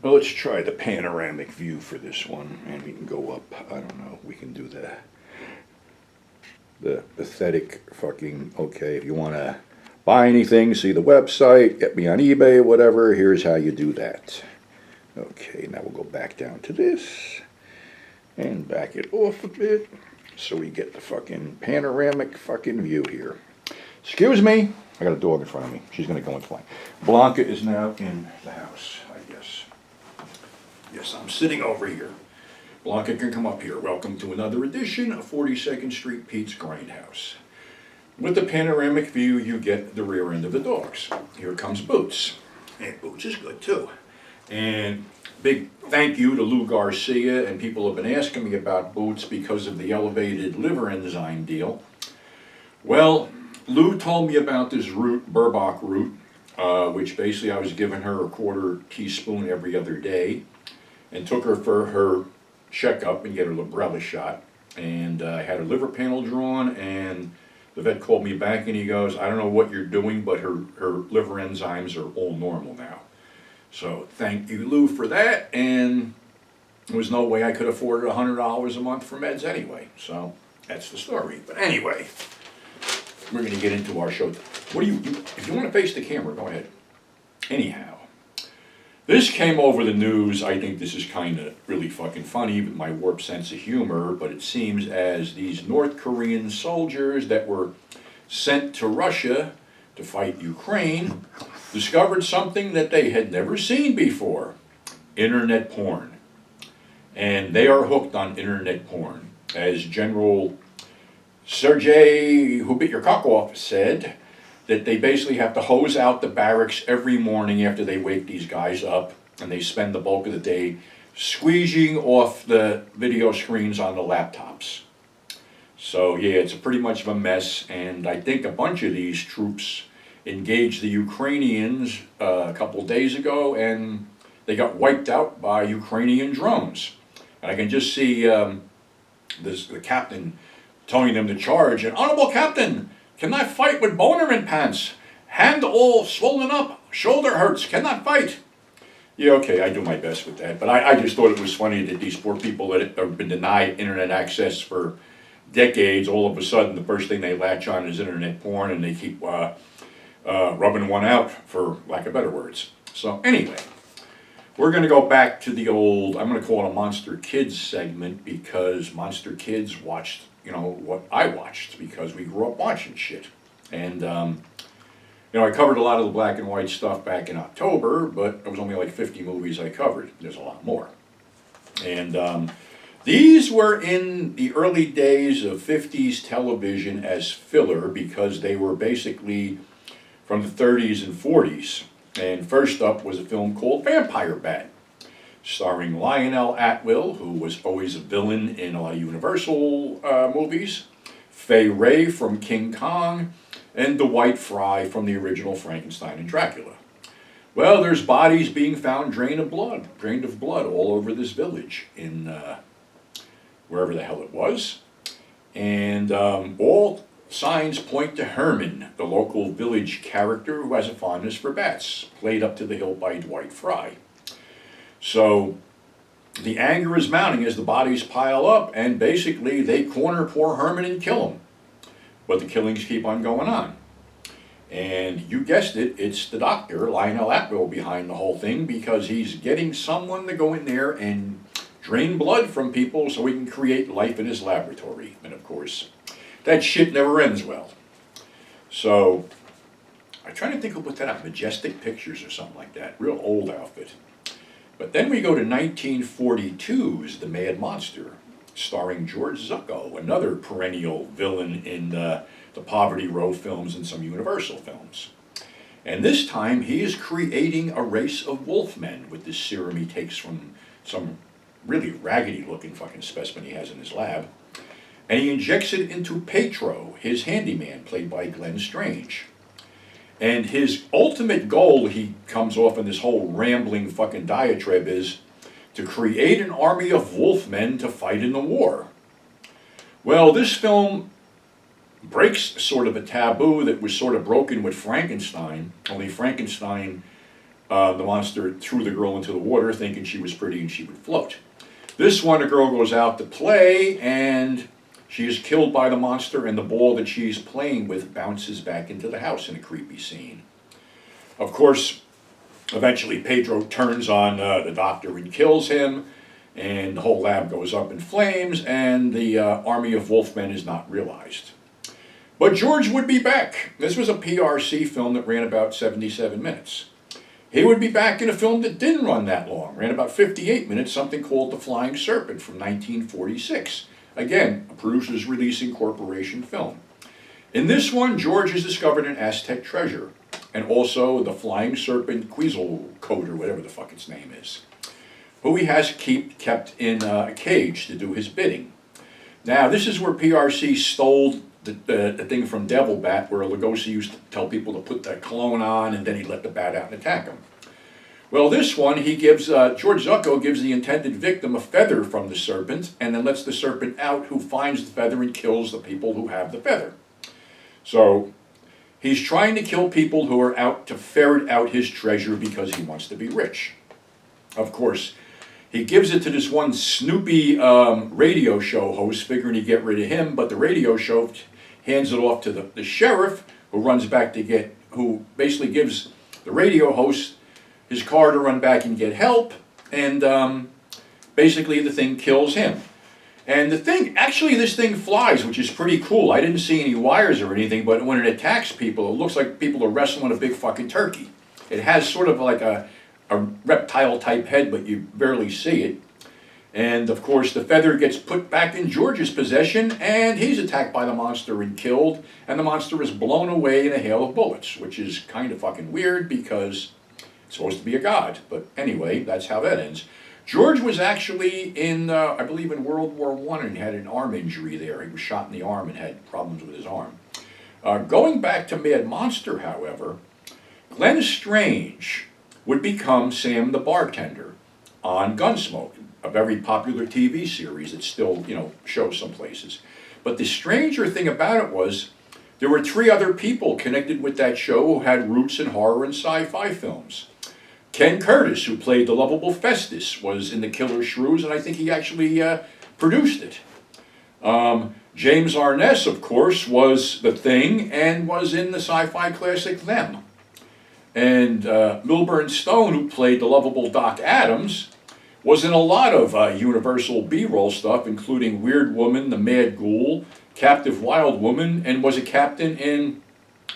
Well, let's try the panoramic view for this one, and we can go up. I don't know. We can do the pathetic fucking. Okay, if you want to buy anything, see the website, get me on eBay, whatever. Here's how you do that. Okay, now we'll go back down to this and back it off a bit so we get the fucking panoramic fucking view here. Excuse me. I got a dog in front of me. She's going to go and fly. Blanca is now in the house, I guess. Yes, I'm sitting over here. Blanca can come up here. Welcome to another edition of 42nd Street Pete's Grindhouse. With the panoramic view, you get the rear end of the dogs. Here comes Boots. And Boots is good too. And big thank you to Lou Garcia, and people have been asking me about Boots because of the elevated liver enzyme deal. Well, Lou told me about this root, Burbach root, which basically I was giving her a quarter teaspoon every other day, and took her for her checkup and get her Librela shot. And I had her liver panel drawn, and the vet called me back and he goes, I don't know what you're doing, but her liver enzymes are all normal now. So thank you, Lou, for that. And there was no way I could afford $100 a month for meds anyway. So that's the story. But anyway, we're going to get into our show. What do you if you want to face the camera, go ahead. Anyhow, this came over the news. I think this is kind of really fucking funny with my warped sense of humor, but it seems as these North Korean soldiers that were sent to Russia to fight Ukraine discovered something that they had never seen before: internet porn. And they are hooked on internet porn. As General Sergei Who Bit Your Cock Off said, that they basically have to hose out the barracks every morning after they wake these guys up, and they spend the bulk of the day squeezing off the video screens on the laptops. So yeah, it's pretty much of a mess, and I think a bunch of these troops engaged the Ukrainians a couple of days ago, and they got wiped out by Ukrainian drones. And I can just see the captain telling them to charge, and Honorable Captain, cannot fight with boner in pants. Hand all swollen up, shoulder hurts, cannot fight. Yeah, okay, I do my best with that. But I just thought it was funny that these poor people that have been denied internet access for decades, all of a sudden the first thing they latch on is internet porn, and they keep rubbing one out, for lack of better words. So anyway, we're going to go back to the old, I'm going to call it a Monster Kids segment, because Monster Kids watched, you know, what I watched, because we grew up watching shit. And, you know, I covered a lot of the black and white stuff back in October, but it was only like 50 movies I covered. There's a lot more. And these were in the early days of 50s television as filler, because they were basically from the 30s and 40s. And first up was a film called Vampire Bat, starring Lionel Atwill, who was always a villain in a lot of Universal movies, Fay Wray from King Kong, and Dwight Fry from the original Frankenstein and Dracula. Well, there's bodies being found drained of blood all over this village in wherever the hell it was. And all signs point to Herman, the local village character who has a fondness for bats, played up to the hilt by Dwight Fry. So the anger is mounting as the bodies pile up, and basically they corner poor Herman and kill him. But the killings keep on going on. And you guessed it, it's the doctor, Lionel Atwill, behind the whole thing, because he's getting someone to go in there and drain blood from people so he can create life in his laboratory. And of course, that shit never ends well. So I'm trying to think of what that Majestic Pictures or something like that, real old outfit. But then we go to 1942's The Mad Monster, starring George Zucco, another perennial villain in the Poverty Row films and some Universal films. And this time he is creating a race of wolfmen with this serum he takes from some really raggedy looking fucking specimen he has in his lab. And he injects it into Petro, his handyman, played by Glenn Strange. And his ultimate goal, he comes off in this whole rambling fucking diatribe, is to create an army of wolfmen to fight in the war. Well, this film breaks sort of a taboo that was sort of broken with Frankenstein, only Frankenstein the monster threw the girl into the water thinking she was pretty and she would float. This one, a girl goes out to play and she is killed by the monster, and the ball that she's playing with bounces back into the house in a creepy scene. Of course, eventually Pedro turns on the doctor and kills him, and the whole lab goes up in flames, and the army of Wolfmen is not realized. But George would be back. This was a PRC film that ran about 77 minutes. He would be back in a film that didn't run that long, ran about 58 minutes, something called The Flying Serpent from 1946. Again, a Producers Releasing Corporation film. In this one, George has discovered an Aztec treasure, and also the Flying Serpent Quetzalcoatl, or whatever the fuck its name is, who he has kept in a cage to do his bidding. Now, this is where PRC stole the thing from Devil Bat, where Lugosi used to tell people to put that cologne on, and then he'd let the bat out and attack him. Well, this one, he gives, George Zucco gives the intended victim a feather from the serpent, and then lets the serpent out, who finds the feather and kills the people who have the feather. So, he's trying to kill people who are out to ferret out his treasure because he wants to be rich. Of course, he gives it to this one snoopy radio show host, figuring to get rid of him, but the radio show hands it off to the sheriff, who runs back to who basically gives the radio host his car to run back and get help, and basically the thing kills him. And the thing, actually this thing flies, which is pretty cool. I didn't see any wires or anything, but when it attacks people, it looks like people are wrestling a big fucking turkey. It has sort of like a reptile type head, but you barely see it. And of course the feather gets put back in George's possession, and he's attacked by the monster and killed, and the monster is blown away in a hail of bullets, which is kind of fucking weird because it's supposed to be a god. But anyway, that's how that ends. George was actually in, I believe in World War I, and had an arm injury there. He was shot in the arm and had problems with his arm. Going back to Mad Monster, however, Glenn Strange would become Sam the bartender on Gunsmoke, a very popular TV series that still, shows some places. But the stranger thing about it was, there were 3 other people connected with that show who had roots in horror and sci-fi films. Ken Curtis, who played the lovable Festus, was in The Killer Shrews, and I think he actually produced it. James Arness, of course, was The Thing, and was in the sci-fi classic Them. And Milburn Stone, who played the lovable Doc Adams, was in a lot of Universal B-roll stuff, including Weird Woman, The Mad Ghoul, Captive Wild Woman, and was a captain in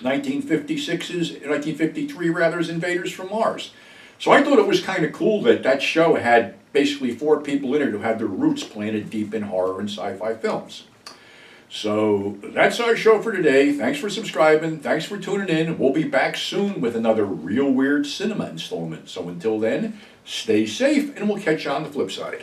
1953's Invaders from Mars. So I thought it was kind of cool that that show had basically 4 people in it who had their roots planted deep in horror and sci-fi films. So that's our show for today. Thanks for subscribing. Thanks for tuning in. We'll be back soon with another Real Weird Cinema installment. So until then, stay safe, and we'll catch you on the flip side.